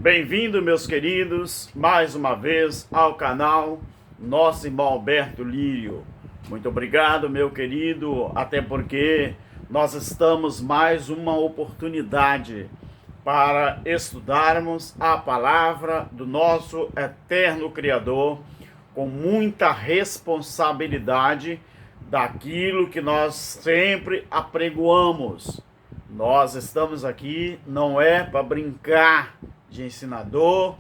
Bem-vindo, meus queridos, mais uma vez ao canal Nosso Irmão Alberto Lírio. Muito obrigado, meu querido, até porque nós estamos mais uma oportunidade para estudarmos a palavra do nosso eterno Criador com muita responsabilidade daquilo que nós sempre apregoamos. Nós estamos aqui não é para brincar de ensinador,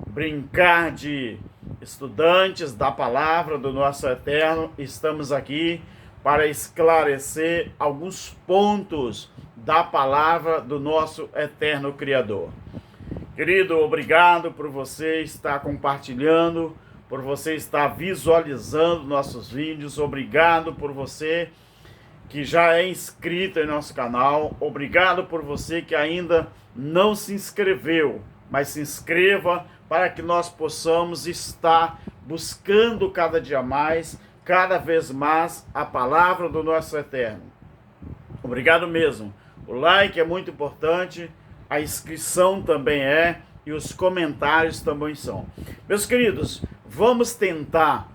brincar de estudantes da palavra do nosso eterno. Estamos aqui para esclarecer alguns pontos da palavra do nosso eterno Criador. Querido, obrigado por você estar compartilhando, por você estar visualizando nossos vídeos. Obrigado por você que já é inscrito em nosso canal. Obrigado por você que ainda não se inscreveu, mas se inscreva para que nós possamos estar buscando cada dia mais, cada vez mais, a palavra do nosso eterno. Obrigado mesmo. O like é muito importante, a inscrição também é, e os comentários também são. Meus queridos, vamos tentar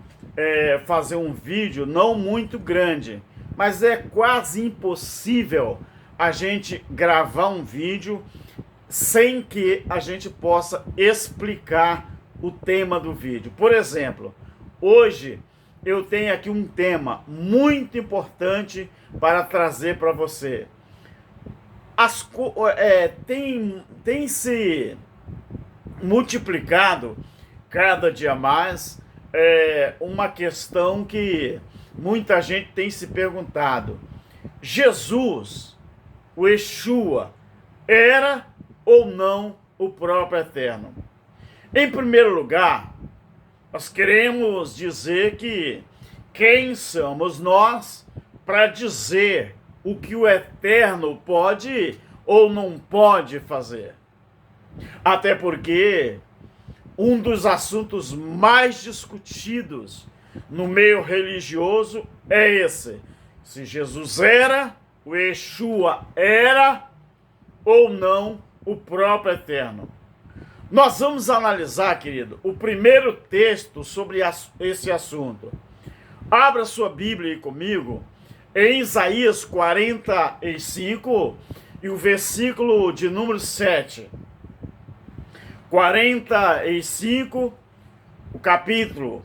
fazer um vídeo não muito grande, mas é quase impossível a gente gravar um vídeo sem que a gente possa explicar o tema do vídeo. Por exemplo, hoje eu tenho aqui um tema muito importante para trazer para você. Tem se multiplicado cada dia mais uma questão que muita gente tem se perguntado: Jesus, o Yeshua, era ou não o próprio Eterno? Em primeiro lugar, nós queremos dizer que quem somos nós para dizer o que o Eterno pode ou não pode fazer? Até porque um dos assuntos mais discutidos no meio religioso é esse: se Jesus era, o Yeshua era ou não o próprio Eterno. Nós vamos analisar, querido, o primeiro texto sobre esse assunto. Abra sua Bíblia aí comigo em Isaías 45 e o versículo de número 7. 45, o capítulo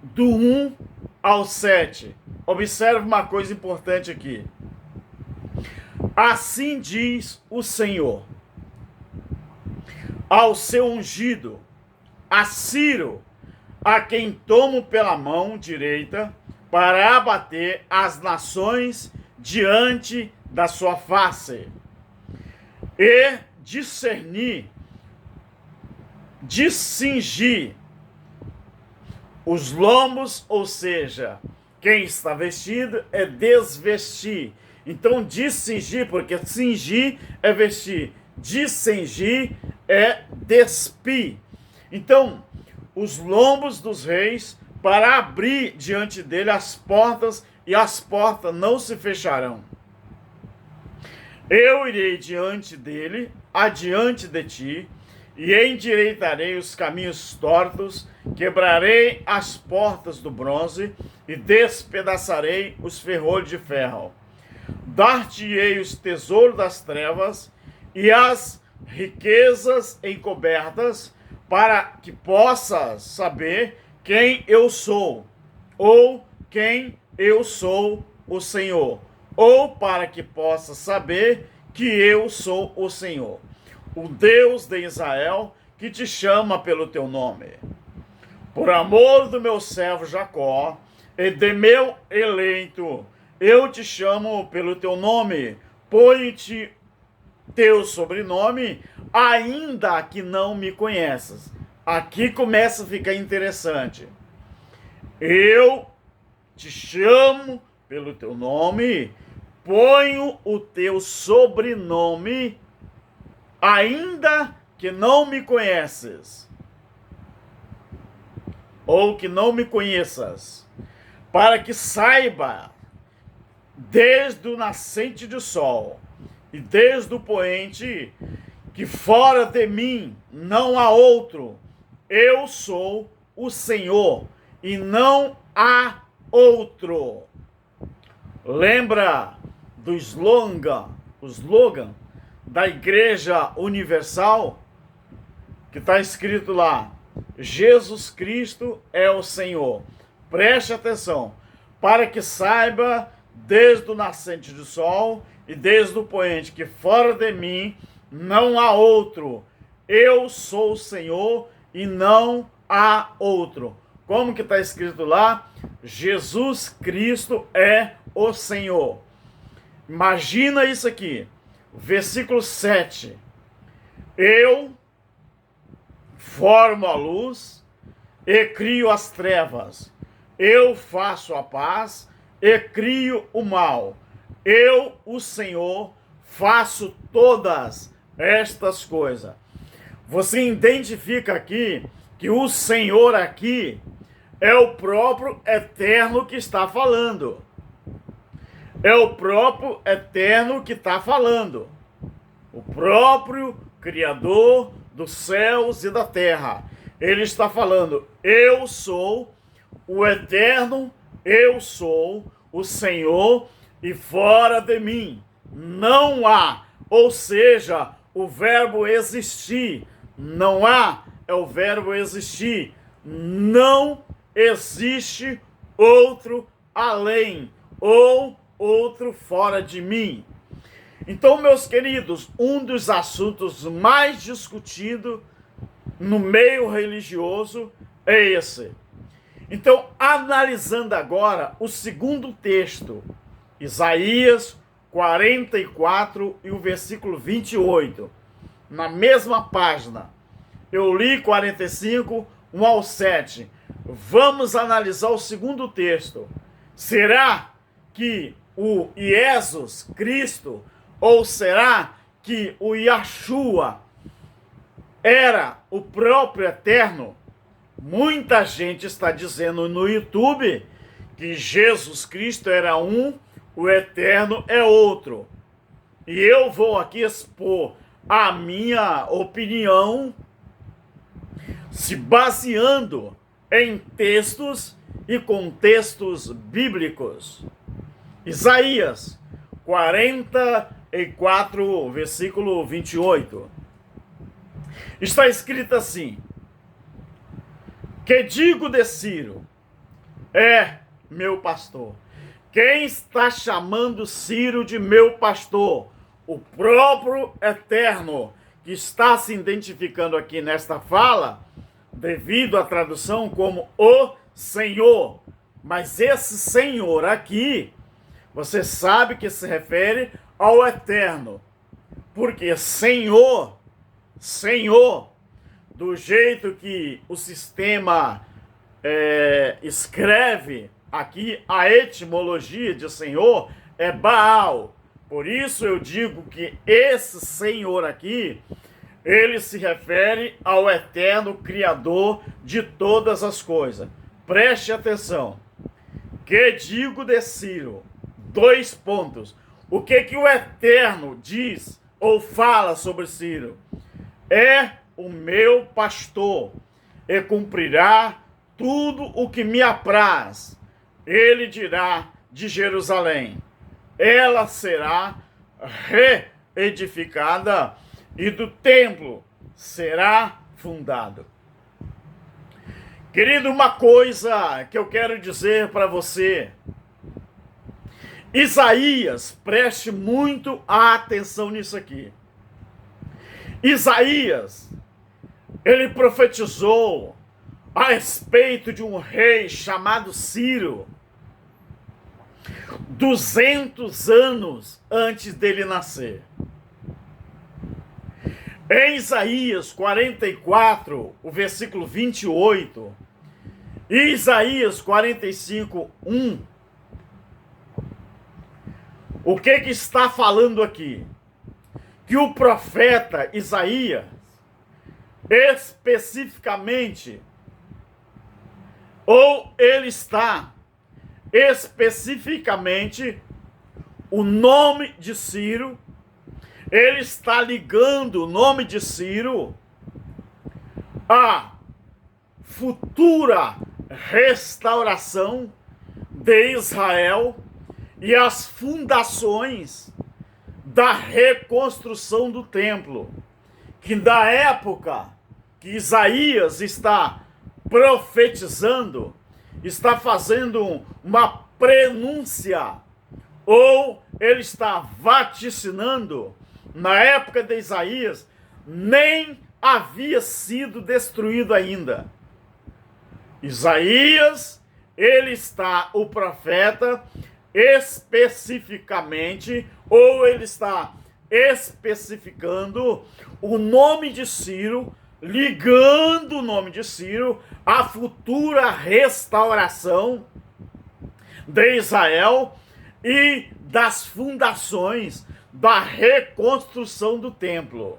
do 1 ao 7. Observe uma coisa importante aqui. Assim diz o Senhor ao seu ungido, a Ciro, a quem tomo pela mão direita para abater as nações diante da sua face e cingir os lombos, ou seja, quem está vestido é desvestir. Então, cingir, porque cingir é vestir, cingir é despir. Então, os lombos dos reis, para abrir diante dele as portas, e as portas não se fecharão. Eu irei diante dele, adiante de ti, e endireitarei os caminhos tortos, quebrarei as portas do bronze e despedaçarei os ferrolhos de ferro. Dar-te-ei os tesouros das trevas e as riquezas encobertas, para que possas saber quem eu sou, ou quem eu sou o Senhor, ou para que possas saber que eu sou o Senhor, o Deus de Israel, que te chama pelo teu nome. Por amor do meu servo Jacó e de meu eleito, eu te chamo pelo teu nome. Põe-te teu sobrenome, ainda que não me conheças. Aqui começa a ficar interessante. Eu te chamo pelo teu nome, ponho o teu sobrenome, ainda que não me conheces, ou que não me conheças, para que saiba, desde o nascente do sol e desde o poente, que fora de mim não há outro. Eu sou o Senhor e não há outro. Lembra do slogan da Igreja Universal? Que está escrito lá: Jesus Cristo é o Senhor. Preste atenção, para que saiba desde o nascente do sol e desde o poente, que fora de mim não há outro. Eu sou o Senhor e não há outro. Como que está escrito lá? Jesus Cristo é o Senhor. Imagina isso aqui, versículo 7. Eu formo a luz e crio as trevas. Eu faço a paz e crio o mal. Eu, o Senhor, faço todas estas coisas. Você identifica aqui que o Senhor aqui é o próprio Eterno que está falando. É o próprio Eterno que está falando. O próprio Criador dos céus e da terra. Ele está falando: eu sou o Eterno, eu sou o Senhor, e fora de mim não há. Ou seja, o verbo existir. Não há é o verbo existir. Não existe outro além, ou outro fora de mim. Então, meus queridos, um dos assuntos mais discutidos no meio religioso é esse. Então, analisando agora o segundo texto, Isaías 44 e o versículo 28, na mesma página. Eu li 45, 1 ao 7. Vamos analisar o segundo texto. Será que o Jesus Cristo, ou será que o Yahshua era o próprio Eterno? Muita gente está dizendo no YouTube que Jesus Cristo era um, o Eterno é outro. E eu vou aqui expor a minha opinião se baseando em textos e contextos bíblicos. Isaías 44, versículo 28. Está escrito assim: que digo de Ciro, é meu pastor. Quem está chamando Ciro de meu pastor? O próprio Eterno, que está se identificando aqui nesta fala, devido à tradução como o Senhor. Mas esse Senhor aqui, você sabe que se refere ao Eterno. Porque Senhor, do jeito que o sistema escreve aqui, a etimologia de Senhor é Baal. Por isso eu digo que esse Senhor aqui, ele se refere ao Eterno Criador de todas as coisas. Preste atenção. Que digo de Ciro? 2 pontos. O que o Eterno diz ou fala sobre Ciro? É o meu pastor e cumprirá tudo o que me apraz. Ele dirá de Jerusalém: ela será reedificada e do templo será fundado. Querido, uma coisa que eu quero dizer para você. Isaías, preste muito atenção nisso aqui. Isaías, ele profetizou a respeito de um rei chamado Ciro, 200 anos antes dele nascer. Em Isaías 44, o versículo 28, e Isaías 45, 1, o que está falando aqui? Que o profeta Isaías, especificamente, ou ele está especificamente, o nome de Ciro ele está ligando o nome de Ciro à futura restauração de Israel e às fundações da reconstrução do templo, que na época que Isaías está profetizando, está fazendo uma prenúncia, ou ele está vaticinando, na época de Isaías, nem havia sido destruído ainda. Isaías, o profeta, especificamente, ou ele está especificando o nome de Ciro, ligando o nome de Ciro à futura restauração de Israel e das fundações da reconstrução do templo.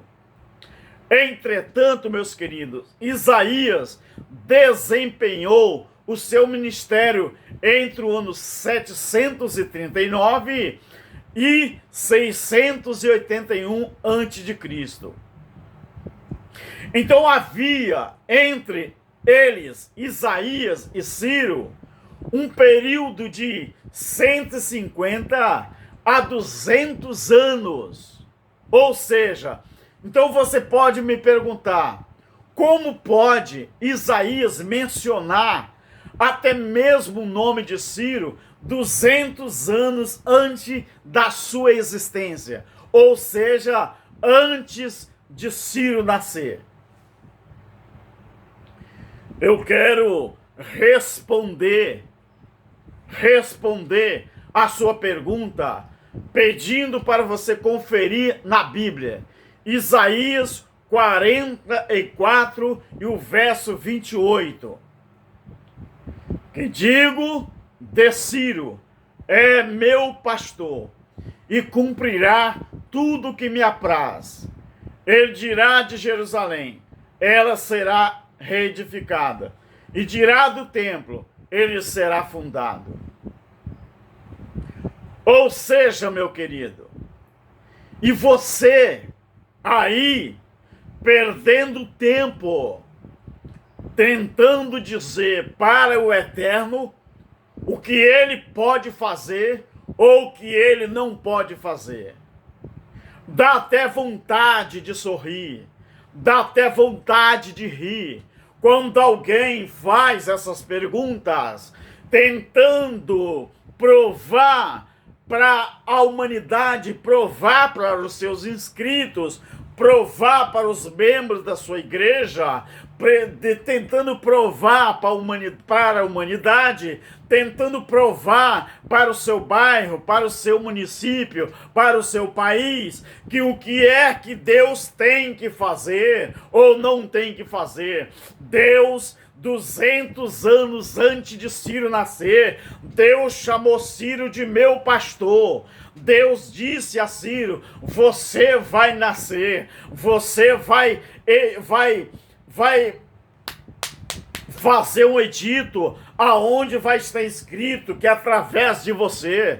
Entretanto, meus queridos, Isaías desempenhou o seu ministério entre o ano 739 e 681 a.C. Então havia entre eles, Isaías e Ciro, um período de 150 a 200 anos. Ou seja, então você pode me perguntar, como pode Isaías mencionar até mesmo o nome de Ciro 200 anos antes da sua existência? Ou seja, antes de Ciro nascer. Eu quero responder a sua pergunta, pedindo para você conferir na Bíblia, Isaías 44 e o verso 28. Que digo de Ciro, é meu pastor, e cumprirá tudo que me apraz. Ele dirá de Jerusalém, ela será reedificada, e dirá do templo, ele será fundado. Ou seja, meu querido, e você aí perdendo tempo, tentando dizer para o Eterno o que ele pode fazer ou o que ele não pode fazer. Dá até vontade de sorrir, dá até vontade de rir, quando alguém faz essas perguntas, tentando provar para a humanidade, provar para os seus inscritos, provar para os membros da sua igreja, tentando provar para a humanidade, tentando provar para o seu bairro, para o seu município, para o seu país, que o que é que Deus tem que fazer ou não tem que fazer. Deus, 200 anos antes de Ciro nascer, Deus chamou Ciro de meu pastor. Deus disse a Ciro, você vai nascer, você vai fazer um edito aonde vai estar escrito que através de você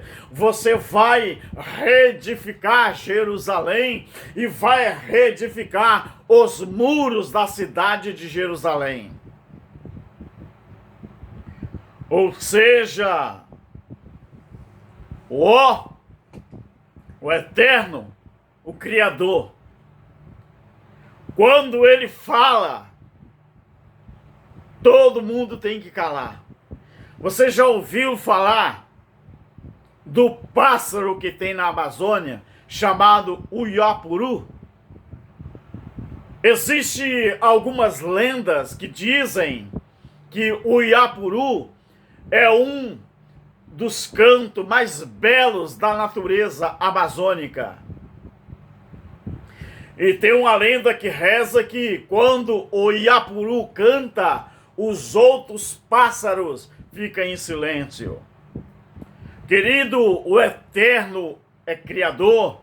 vai reedificar Jerusalém e vai reedificar os muros da cidade de Jerusalém. Ou seja, o Eterno, o Criador, quando ele fala, todo mundo tem que calar. Você já ouviu falar do pássaro que tem na Amazônia, chamado uiapuru? Existem algumas lendas que dizem que o uiapuru é um dos cantos mais belos da natureza amazônica. E tem uma lenda que reza que quando o uiapuru canta, os pássaros ficam em silêncio. Querido, o Eterno é Criador.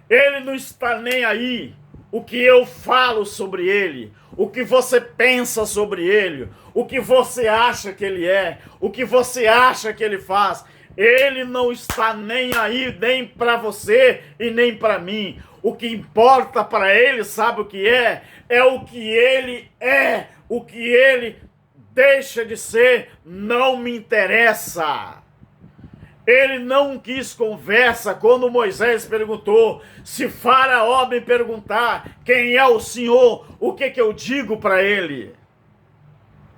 Ele não está nem aí o que eu falo sobre ele, o que você pensa sobre ele, o que você acha que ele é, o que você acha que ele faz. Ele não está nem aí, nem para você e nem para mim. O que importa para ele, sabe o que é? É o que ele é. O que ele deixa de ser não me interessa. Ele não quis conversa quando Moisés perguntou: se Faraó me perguntar quem é o Senhor, o que eu digo para ele?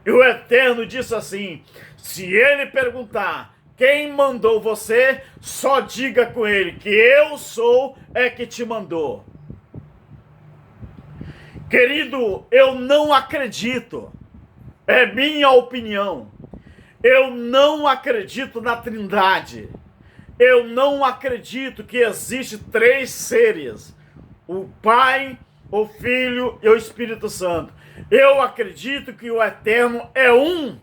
E o Eterno disse assim: se ele perguntar quem mandou você, só diga com ele que eu sou é que te mandou. Querido, eu não acredito, é minha opinião. Eu não acredito na Trindade. Eu não acredito que existe 3 seres: o Pai, o Filho e o Espírito Santo. Eu acredito que o Eterno é um,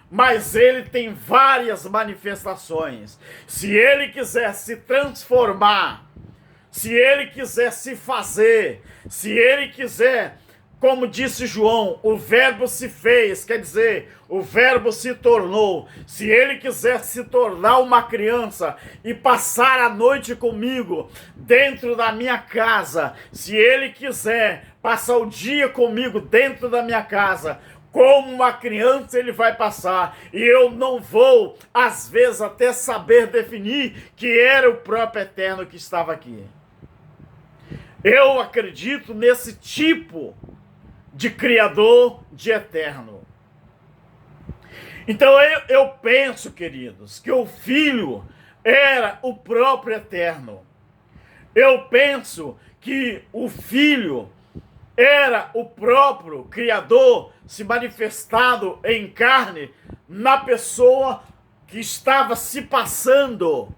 mas ele tem várias manifestações. Se ele quiser se transformar, se ele quiser se fazer, se ele quiser, como disse João, o verbo se fez, quer dizer, o verbo se tornou. Se ele quiser se tornar uma criança e passar a noite comigo dentro da minha casa, se ele quiser passar o dia comigo dentro da minha casa, como uma criança ele vai passar, e eu não vou, às vezes, até saber definir que era o próprio Eterno que estava aqui. Eu acredito nesse tipo de Criador, de Eterno. Então eu penso, queridos, que o Filho era o próprio Eterno. Eu penso que o Filho era o próprio Criador se manifestado em carne na pessoa que estava se passando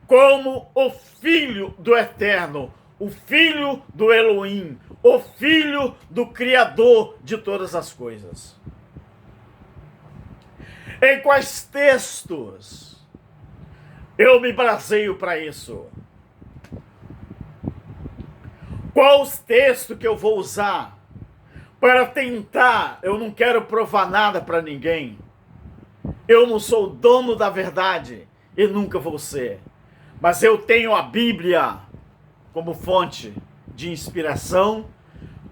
como o Filho do Eterno, o Filho do Elohim, o Filho do Criador de todas as coisas. Em quais textos eu me baseio para isso? Qual os textos que eu vou usar para tentar? Eu não quero provar nada para ninguém. Eu não sou dono da verdade e nunca vou ser. Mas eu tenho a Bíblia como fonte de inspiração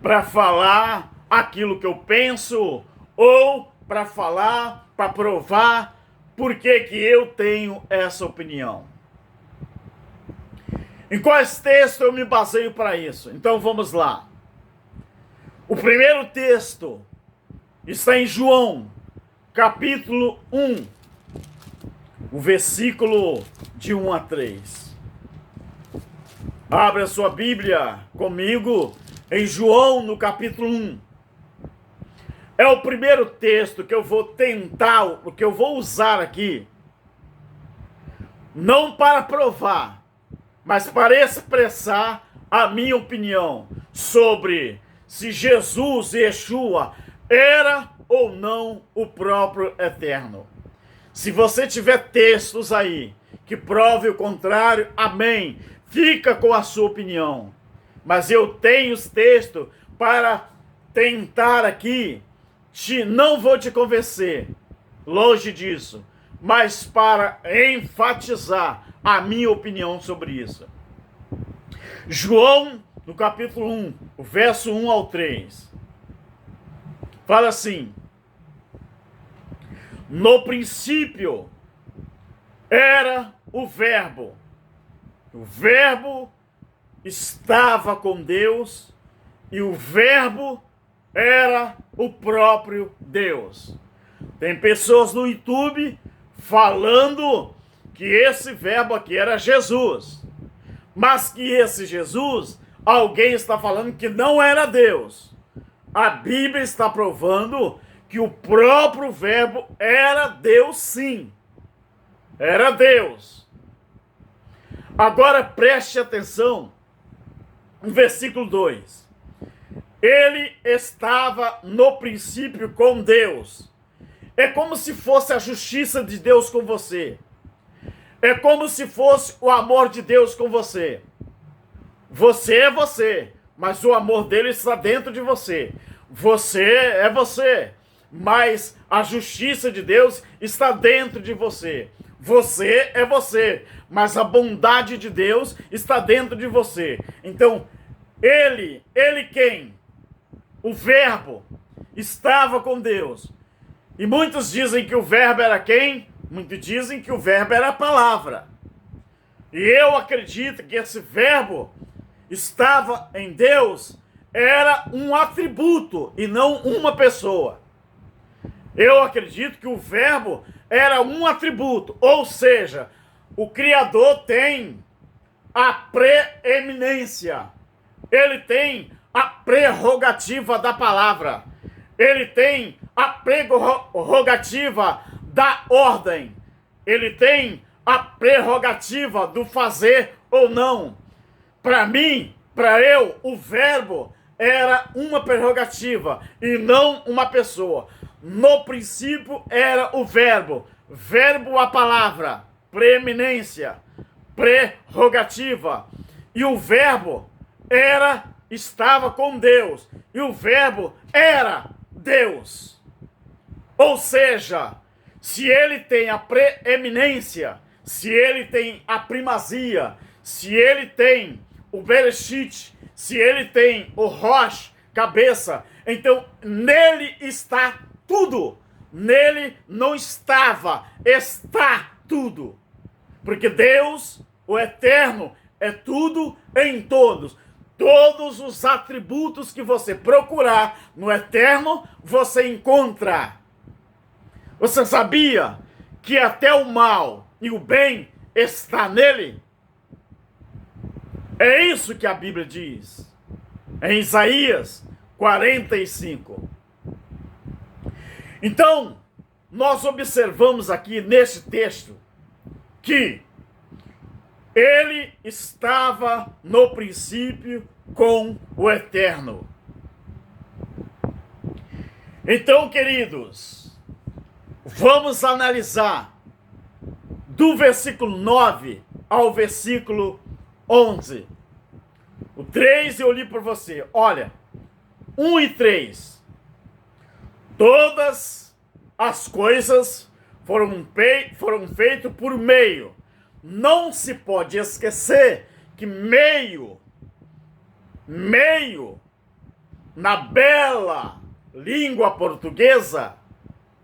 para falar aquilo que eu penso, ou para falar, para provar por que eu tenho essa opinião. Em quais textos eu me baseio para isso? Então vamos lá. O primeiro texto está em João, capítulo 1, o versículo de 1 a 3. Abre a sua Bíblia comigo em João, no capítulo 1. É o primeiro texto que eu vou tentar, que eu vou usar aqui, não para provar, mas para expressar a minha opinião sobre se Jesus, Yeshua, era ou não o próprio Eterno. Se você tiver textos aí que prove o contrário, amém, fica com a sua opinião. Mas eu tenho os textos para tentar aqui, não vou te convencer, longe disso, mas para enfatizar a minha opinião sobre isso. João, no capítulo 1, o verso 1 ao 3, fala assim: no princípio era o Verbo estava com Deus, e o Verbo era o próprio Deus. Tem pessoas no YouTube falando que esse Verbo aqui era Jesus, mas que esse Jesus, alguém está falando que não era Deus. A Bíblia está provando que o próprio Verbo era Deus, sim. Era Deus. Agora preste atenção no versículo 2. Ele estava no princípio com Deus. É como se fosse a justiça de Deus com você. É como se fosse o amor de Deus com você. Você é você, mas o amor dele está dentro de você. Você é você, mas a justiça de Deus está dentro de você. Você é você, mas a bondade de Deus está dentro de você. Então, Ele quem? O Verbo estava com Deus. E muitos dizem que o Verbo era quem? Muitos dizem que o Verbo era a palavra. E eu acredito que esse Verbo estava em Deus, era um atributo e não uma pessoa. Eu acredito que o Verbo era um atributo, ou seja, o Criador tem a preeminência, ele tem a prerrogativa da palavra, ele tem a prerrogativa da ordem, ele tem a prerrogativa do fazer ou não. Para mim, para eu, o Verbo era uma prerrogativa e não uma pessoa. No princípio era o Verbo, Verbo a palavra, preeminência, prerrogativa. E o Verbo estava com Deus, e o Verbo era Deus. Ou seja, se ele tem a preeminência, se ele tem a primazia, se ele tem o Bereshit, se ele tem o Rosh, cabeça, então nele está tudo. Nele não estava, está tudo. Porque Deus, o Eterno, é tudo em todos. Todos os atributos que você procurar no Eterno, você encontra. Você sabia que até o mal e o bem está nele? É isso que a Bíblia diz. Em Isaías 45. Então, nós observamos aqui neste texto que ele estava no princípio com o Eterno. Então, queridos, vamos analisar do versículo 9 ao versículo 11. O 3 eu li por você. Olha, 1 e 3. Todas as coisas foram feitas por meio. Não se pode esquecer que meio, na bela língua portuguesa,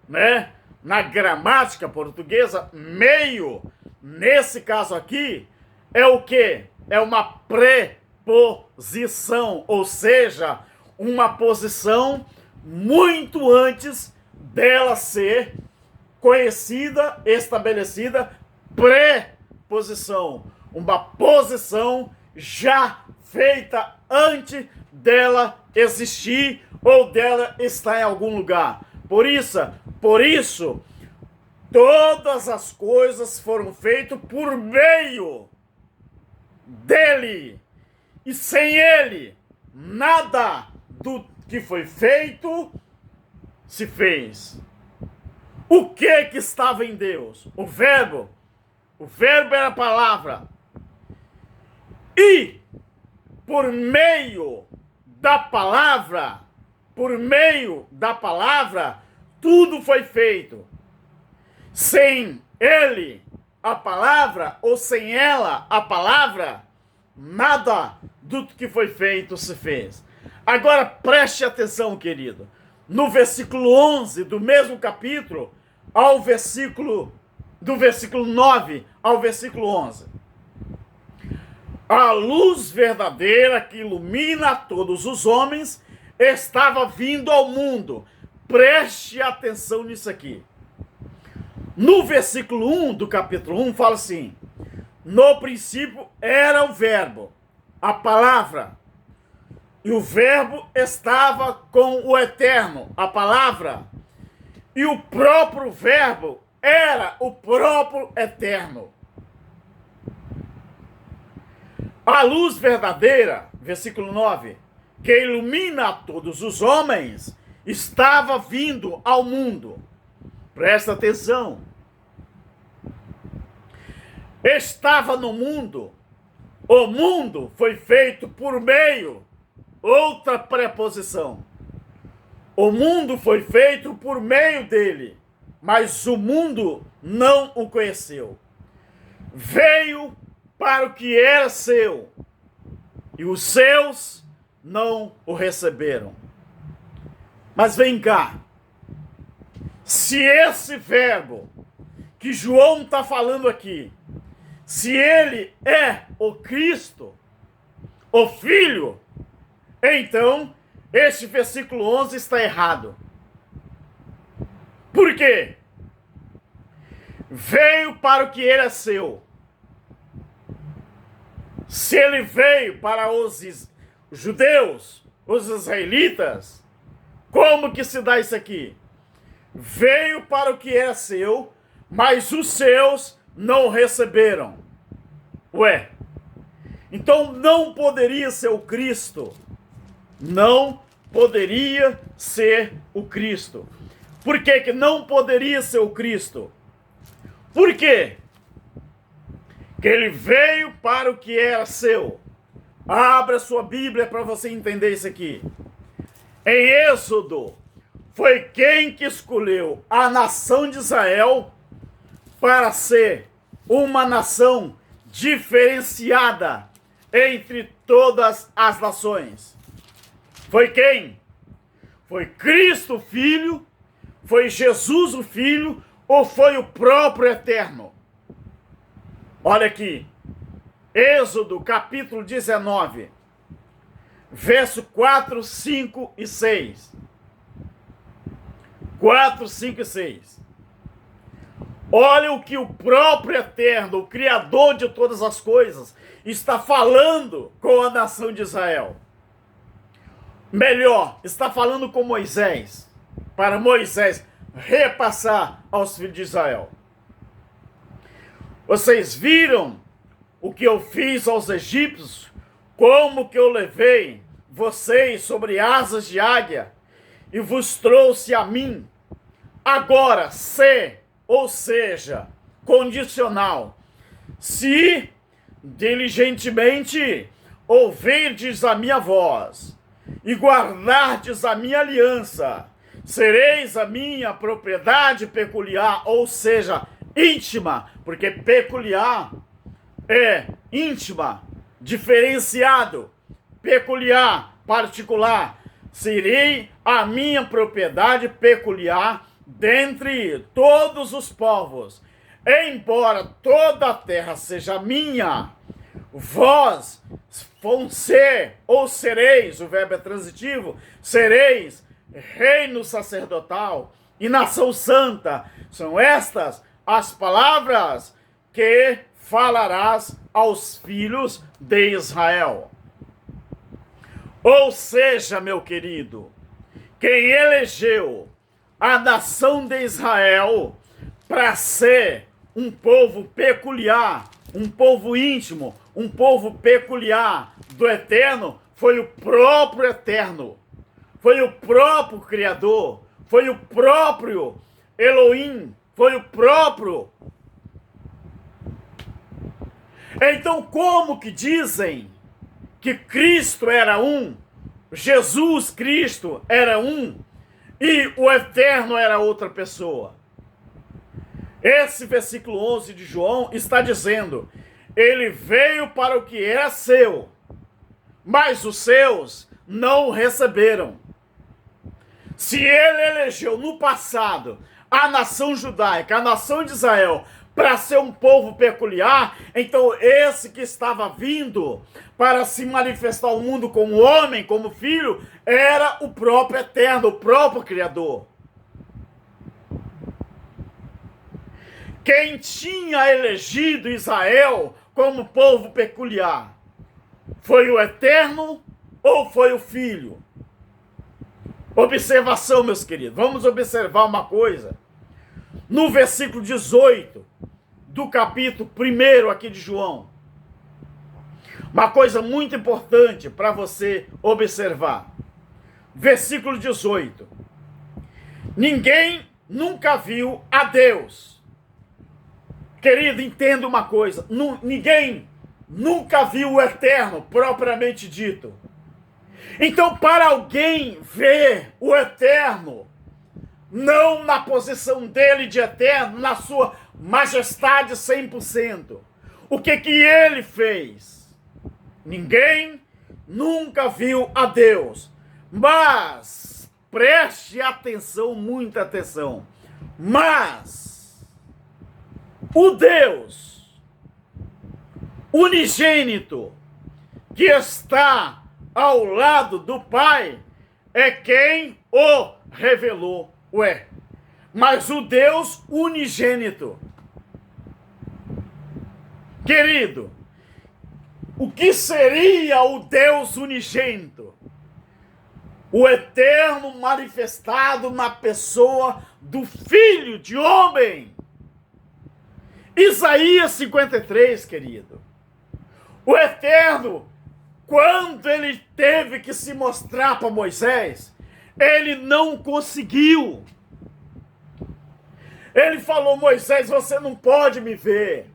né? Na gramática portuguesa, meio, nesse caso aqui, é o quê? É uma preposição, ou seja, uma posição muito antes dela ser conhecida, estabelecida, preposição. Uma posição já feita antes dela existir ou dela estar em algum lugar. Por isso, todas as coisas foram feitas por meio dele. E sem ele, nada do que foi feito se fez. O que estava em Deus? O Verbo. O Verbo era a palavra. E por meio da palavra, tudo foi feito. Sem ele, a palavra, ou sem ela, a palavra, nada do que foi feito se fez. Agora preste atenção, querido. No versículo 11 do mesmo capítulo, do versículo 9 ao versículo 11. A luz verdadeira que ilumina todos os homens estava vindo ao mundo. Preste atenção nisso aqui. No versículo 1 do capítulo 1 fala assim: no princípio era o Verbo, a palavra, e o Verbo estava com o Eterno, a palavra, e o próprio Verbo era o próprio Eterno. A luz verdadeira, versículo 9, que ilumina todos os homens, estava vindo ao mundo. Presta atenção. Estava no mundo. O mundo foi feito por meio. Outra preposição. O mundo foi feito por meio dele, mas o mundo não o conheceu. Veio para o que era seu, e os seus não o receberam. Mas vem cá, se esse verbo que João está falando aqui, se ele é o Cristo, o Filho, então este versículo 11 está errado. Por quê? Veio para o que era seu. Se ele veio para os judeus, os israelitas, como que se dá isso aqui? Veio para o que era seu, mas os seus não receberam. Ué, então não poderia ser o Cristo. Não poderia ser o Cristo. Por que que não poderia ser o Cristo? Por quê? Que ele veio para o que era seu. Abra sua Bíblia para você entender isso aqui. Em Êxodo, foi quem que escolheu a nação de Israel para ser uma nação diferenciada entre todas as nações. Foi quem? Foi Cristo, o Filho? Foi Jesus, o Filho? Ou foi o próprio Eterno? Olha aqui, Êxodo capítulo 19, verso 4, 5 e 6. 4, 5 e 6. Olha o que o próprio Eterno, o Criador de todas as coisas, está falando com a nação de Israel. Melhor, está falando com Moisés, para Moisés repassar aos filhos de Israel. Vocês viram o que eu fiz aos egípcios? Como que eu levei vocês sobre asas de águia e vos trouxe a mim? Agora, ou seja, condicional, se diligentemente ouvirdes a minha voz e guardardes a minha aliança, sereis a minha propriedade peculiar, ou seja, íntima, porque peculiar é íntima, diferenciado, peculiar, particular. Serei a minha propriedade peculiar dentre todos os povos. Embora toda a terra seja minha, vós vão ser, ou sereis, o verbo é transitivo, sereis reino sacerdotal e nação santa. São estas as palavras que falarás aos filhos de Israel. Ou seja, meu querido, quem elegeu a nação de Israel para ser um povo peculiar, um povo íntimo, um povo peculiar do Eterno, foi o próprio Eterno, foi o próprio Criador, foi o próprio Elohim, foi o próprio. Então, como que dizem que Cristo era um, Jesus Cristo era um, e o Eterno era outra pessoa? Esse versículo 11 de João está dizendo: ele veio para o que era seu, mas os seus não o receberam. Se ele elegeu no passado a nação judaica, a nação de Israel, para ser um povo peculiar, então esse que estava vindo para se manifestar ao mundo como homem, como filho, era o próprio Eterno, o próprio Criador. Quem tinha elegido Israel como povo peculiar? Foi o Eterno ou foi o Filho? Observação, meus queridos. Vamos observar uma coisa. No versículo 18 do capítulo 1 aqui de João. Uma coisa muito importante para você observar. Versículo 18. Ninguém nunca viu a Deus. Querido, entenda uma coisa. Ninguém nunca viu o Eterno, propriamente dito. Então, para alguém ver o Eterno, não na posição dele de Eterno, na sua majestade 100%, o que que ele fez? Ninguém nunca viu a Deus. Mas, preste atenção, muita atenção. Mas, o Deus unigênito que está ao lado do Pai é quem o revelou. Ué, mas o Deus unigênito, querido, o que seria o Deus unigênito? O eterno manifestado na pessoa do Filho de Homem. Isaías 53, querido. O eterno, quando ele teve que se mostrar para Moisés, ele não conseguiu. Ele falou: Moisés, você não pode me ver.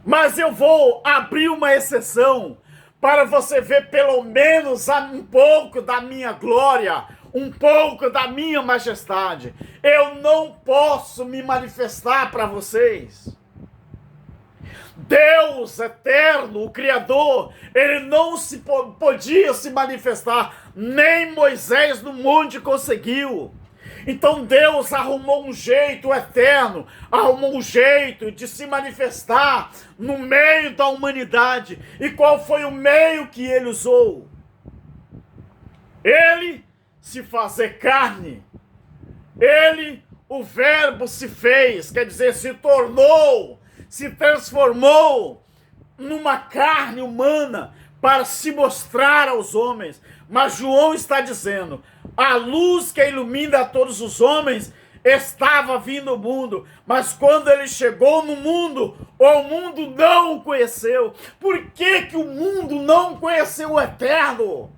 Mas eu vou abrir uma exceção para você ver pelo menos um pouco da minha glória, um pouco da minha majestade. Eu não posso me manifestar para vocês. Deus eterno, o Criador, ele não podia se manifestar, nem Moisés no monte conseguiu. Então Deus arrumou um jeito eterno, arrumou um jeito de se manifestar no meio da humanidade. E qual foi o meio que ele usou? Ele se fazer carne. Ele, o verbo se fez, quer dizer, se tornou, se transformou numa carne humana para se mostrar aos homens. Mas João está dizendo: a luz que ilumina a todos os homens estava vindo ao mundo, mas quando ele chegou no mundo, o mundo não o conheceu. Por que que o mundo não conheceu o Eterno?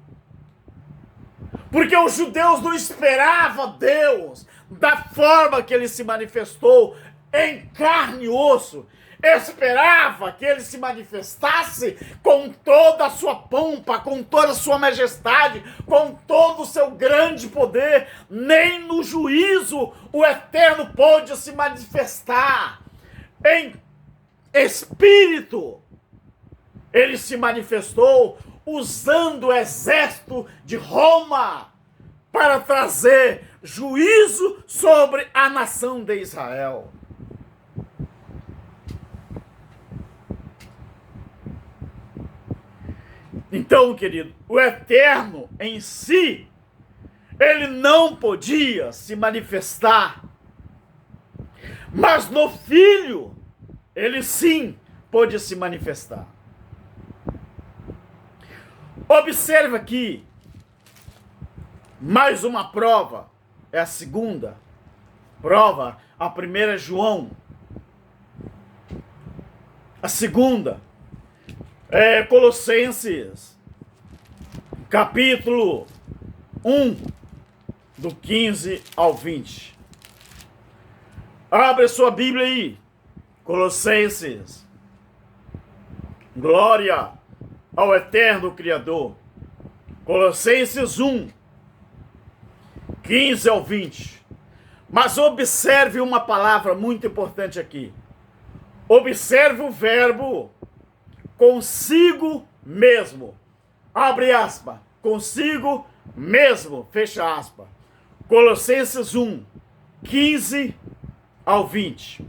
Porque os judeus não esperavam Deus da forma que ele se manifestou em carne e osso. Esperava que ele se manifestasse com toda a sua pompa, com toda a sua majestade, com todo o seu grande poder. Nem no juízo o Eterno pôde se manifestar em espírito. Ele se manifestou usando o exército de Roma para trazer juízo sobre a nação de Israel. Então, querido, o Eterno em si, ele não podia se manifestar, mas no Filho, ele sim pôde se manifestar. Observe aqui, mais uma prova, é a segunda prova, a primeira é João, a segunda é Colossenses, capítulo 1, do 15 ao 20. Abre a sua Bíblia aí, Colossenses. Glória ao eterno Criador. Colossenses 1, 15 ao 20. Mas observe uma palavra muito importante aqui. Observe o verbo consigo mesmo. Abre aspas. Consigo mesmo. Fecha aspas. Colossenses 1, 15 ao 20.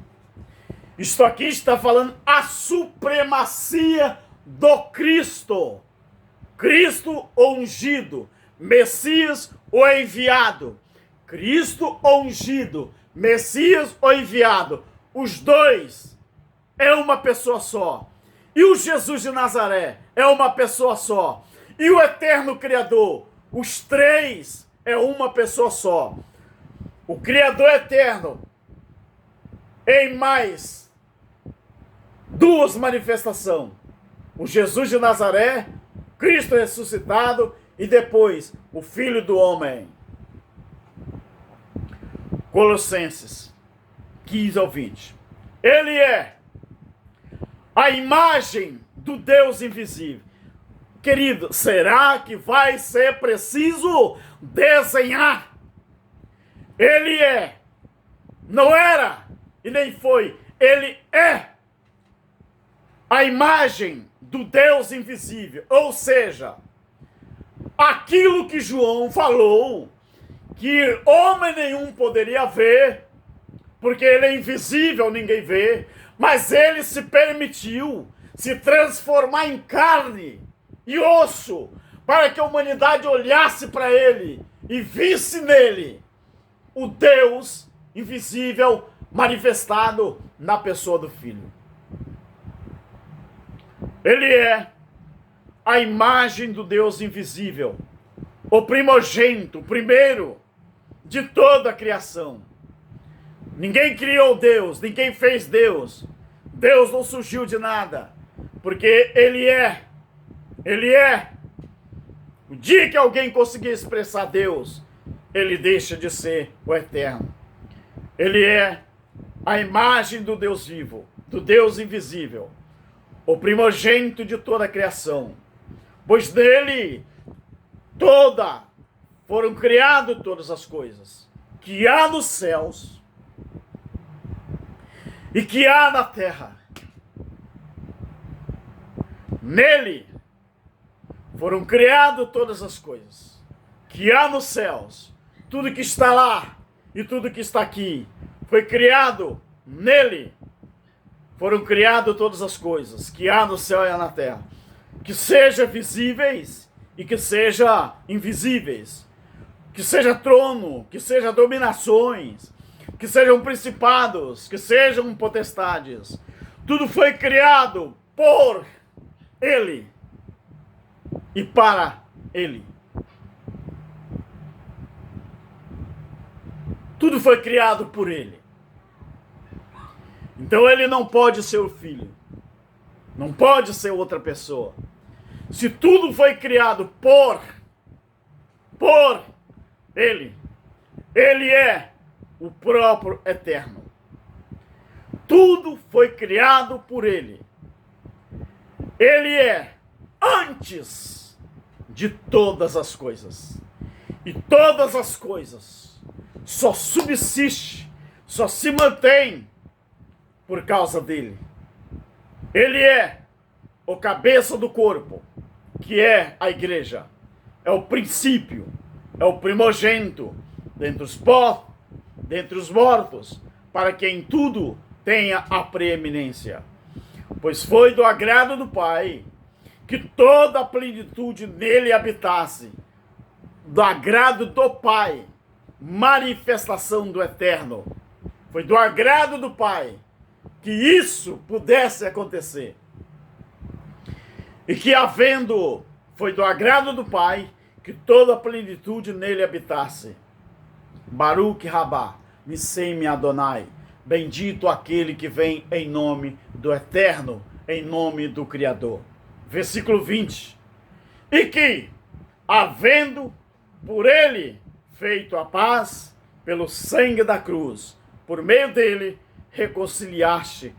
Isto aqui está falando a supremacia do Cristo. Cristo o ungido. Messias o enviado. Cristo o ungido. Messias o enviado. Os dois é uma pessoa só. E o Jesus de Nazaré é uma pessoa só. E o eterno Criador, os três é uma pessoa só. O Criador eterno em mais duas manifestações. O Jesus de Nazaré, Cristo ressuscitado e depois o Filho do Homem. Colossenses 15 ao 20. Ele é a imagem do Deus invisível. Querido, será que vai ser preciso desenhar? Ele é, não era e nem foi, ele é a imagem do Deus invisível. Ou seja, aquilo que João falou, que homem nenhum poderia ver, porque ele é invisível, ninguém vê, mas ele se permitiu se transformar em carne e osso, para que a humanidade olhasse para ele e visse nele o Deus invisível manifestado na pessoa do Filho. Ele é a imagem do Deus invisível, o primogênito, o primeiro de toda a criação. Ninguém criou Deus, ninguém fez Deus. Deus não surgiu de nada, porque Ele é. O dia que alguém conseguir expressar Deus, ele deixa de ser o eterno. Ele é a imagem do Deus vivo, do Deus invisível, o primogênito de toda a criação, pois nele foram criadas todas as coisas, que há nos céus e que há na terra. Nele foram criadas todas as coisas, que há nos céus, tudo que está lá e tudo que está aqui, foi criado nele. Foram criadas todas as coisas, que há no céu e há na terra, que sejam visíveis e que sejam invisíveis, que seja trono, que seja dominações, que sejam principados, que sejam potestades. Tudo foi criado por ele e para ele. Tudo foi criado por ele. Então ele não pode ser o Filho. Não pode ser outra pessoa. Se tudo foi criado por ele, ele é o próprio eterno. Tudo foi criado por ele. Ele é antes de todas as coisas. E todas as coisas só subsistem, só se mantém por causa dele. Ele é o cabeça do corpo, que é a igreja. É o princípio, é o primogênito dentre os mortos, para que em tudo tenha a preeminência. Pois foi do agrado do Pai que toda a plenitude nele habitasse. Do agrado do Pai, manifestação do Eterno. Foi do agrado do Pai que isso pudesse acontecer. E que foi do agrado do Pai que toda a plenitude nele habitasse. Baruch Rabá, Nisem Adonai, bendito aquele que vem em nome do Eterno, em nome do Criador. Versículo 20. E que, havendo por ele feito a paz, pelo sangue da cruz, por meio dele, reconciliaste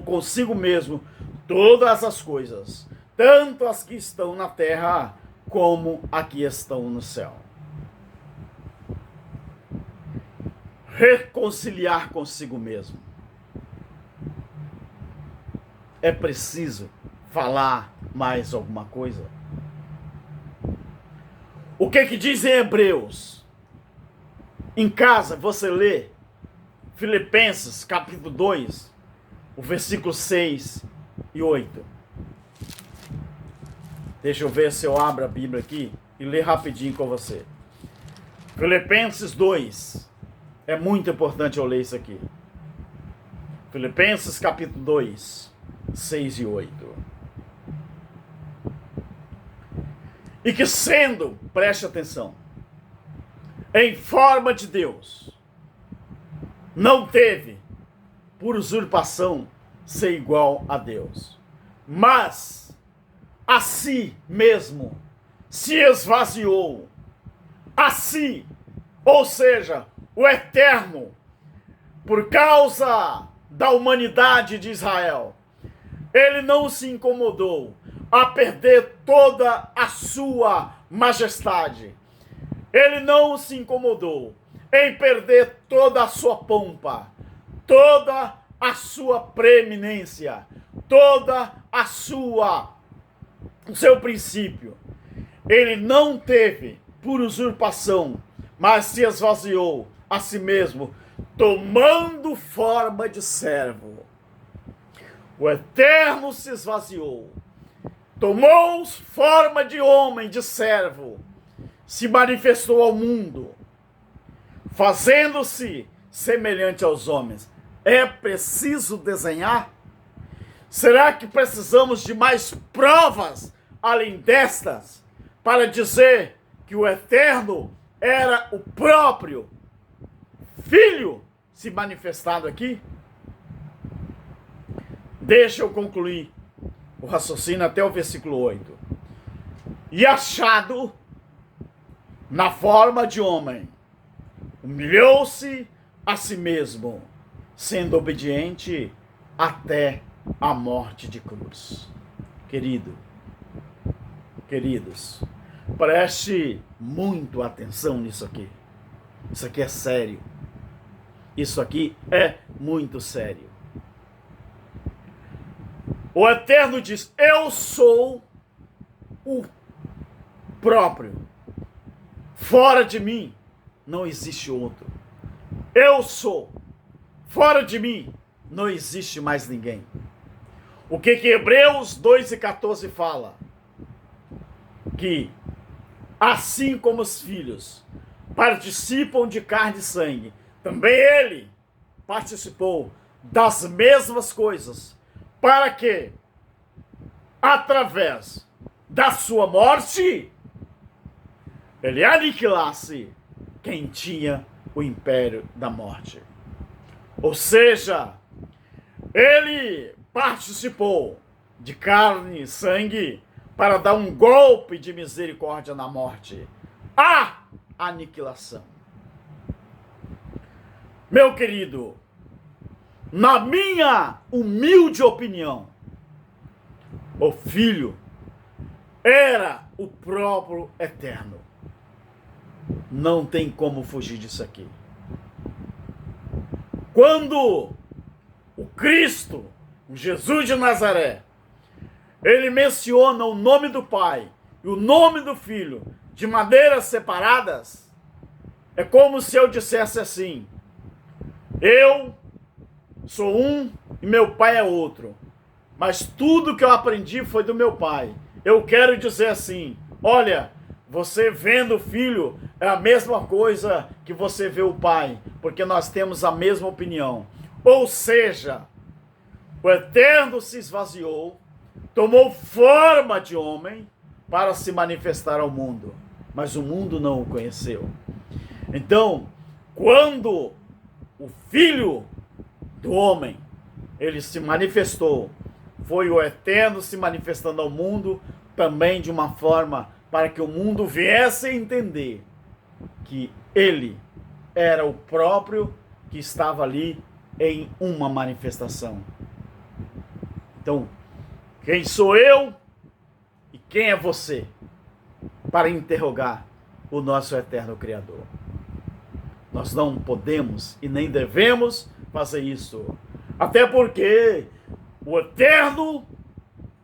consigo mesmo todas as coisas, tanto as que estão na terra, como as que estão no céu. Reconciliar consigo mesmo. É preciso falar mais alguma coisa? O que diz em Hebreus? Em casa você lê Filipenses capítulo 2, o versículo 6 e 8. Deixa eu ver se eu abro a Bíblia aqui e ler rapidinho com você. Filipenses 2. É muito importante eu ler isso aqui. Filipenses capítulo 2, 6 e 8. E que sendo, preste atenção, em forma de Deus, não teve por usurpação ser igual a Deus, mas a si mesmo se esvaziou, a si, ou seja, o Eterno, por causa da humanidade de Israel. Ele não se incomodou a perder toda a sua majestade. Ele não se incomodou em perder toda a sua pompa, toda a sua preeminência, toda o seu princípio. Ele não teve por usurpação, mas se esvaziou a si mesmo, tomando forma de servo. O Eterno se esvaziou, tomou forma de homem, de servo, se manifestou ao mundo, fazendo-se semelhante aos homens. É preciso desenhar? Será que precisamos de mais provas além destas para dizer que o Eterno era o próprio Filho se manifestado aqui? Deixa eu concluir o raciocínio até o versículo 8. E achado na forma de homem, humilhou-se a si mesmo, sendo obediente até a morte de cruz. Queridos, preste muito atenção nisso aqui. Isso aqui é sério. Isso aqui é muito sério. O Eterno diz: eu sou o próprio. Fora de mim não existe outro. Eu sou. Fora de mim não existe mais ninguém. O que Hebreus 2:14 fala? Que assim como os filhos participam de carne e sangue, também ele participou das mesmas coisas, para que, através da sua morte, ele aniquilasse quem tinha o império da morte. Ou seja, ele participou de carne e sangue para dar um golpe de misericórdia na morte, a aniquilação. Meu querido, na minha humilde opinião, o Filho era o próprio Eterno. Não tem como fugir disso aqui. Quando o Cristo, o Jesus de Nazaré, ele menciona o nome do Pai e o nome do Filho de maneiras separadas, é como se eu dissesse assim: eu sou um e meu pai é outro, mas tudo que eu aprendi foi do meu pai. Eu quero dizer assim: olha, você vendo o Filho é a mesma coisa que você vê o Pai, porque nós temos a mesma opinião. Ou seja, o Eterno se esvaziou, tomou forma de homem para se manifestar ao mundo, mas o mundo não o conheceu. Então, quando o Filho do homem, ele se manifestou, foi o Eterno se manifestando ao mundo, também de uma forma para que o mundo viesse a entender que ele era o próprio que estava ali em uma manifestação. Então, quem sou eu e quem é você para interrogar o nosso eterno Criador? Nós não podemos e nem devemos fazer isso. Até porque o Eterno,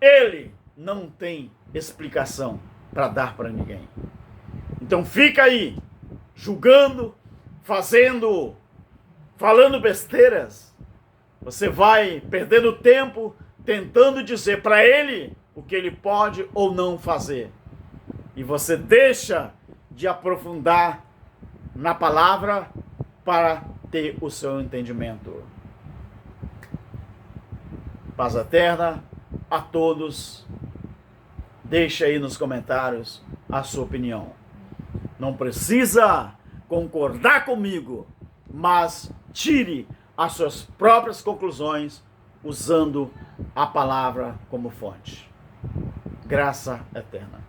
ele não tem explicação para dar para ninguém. Então fica aí, julgando, falando besteiras. Você vai perdendo tempo tentando dizer para ele o que ele pode ou não fazer. E você deixa de aprofundar na palavra para ter o seu entendimento. Paz eterna a todos. Deixe aí nos comentários a sua opinião. Não precisa concordar comigo, mas tire as suas próprias conclusões usando a palavra como fonte. Graça eterna.